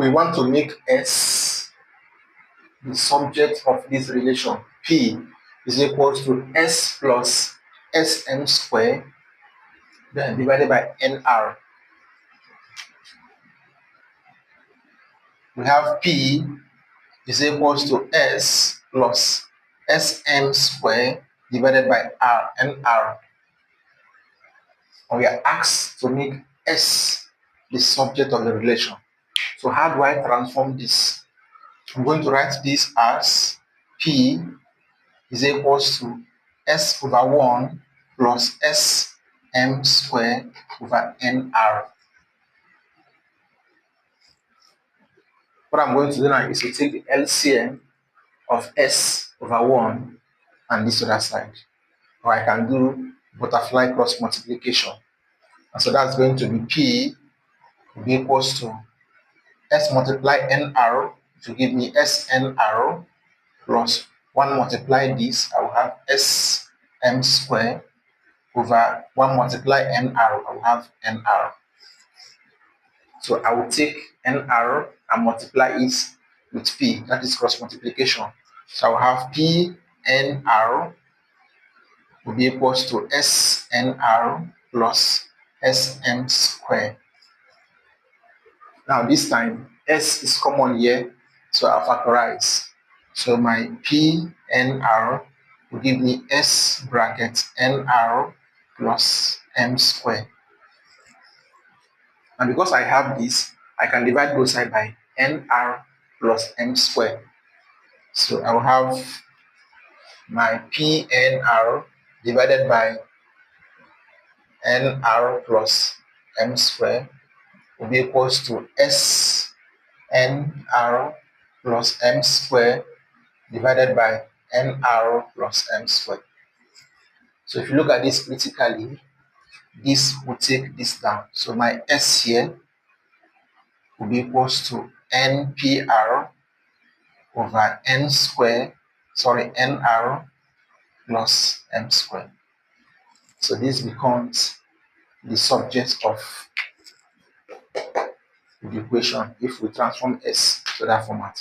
we want to make S the subject of this relation. P is equals to S plus Sm squared then divided by Nr. We have P is equals to S plus Sm squared divided by Nr. And we are asked to make S the subject of the relation. So how do I transform this? I'm going to write this as P is equals to S over 1 plus Sm squared over Nr. What I'm going to do now is to take the LCM of S over 1 and this other side. Or I can do butterfly cross multiplication. And so that's going to be P will be equals to S multiply Nr to give me SNR plus 1 multiply this, I will have Sm squared over 1 multiply Nr, I will have Nr. So I will take Nr and multiply it with P, that is cross multiplication. So I will have P Nr will be equals to SNR plus Sm squared. Now this time, S is common here, so I'll factorize. So my PNR will give me S bracket NR plus M squared. And because I have this, I can divide both sides by NR plus M squared. So I will have my PNR divided by NR plus M squared will be equals to SNR plus M squared divided by Nr plus M squared. So if you look at this critically, this will take this down. So my S here will be equals to NPR over Nr plus M squared. So this becomes the subject of the equation if we transform S to that format.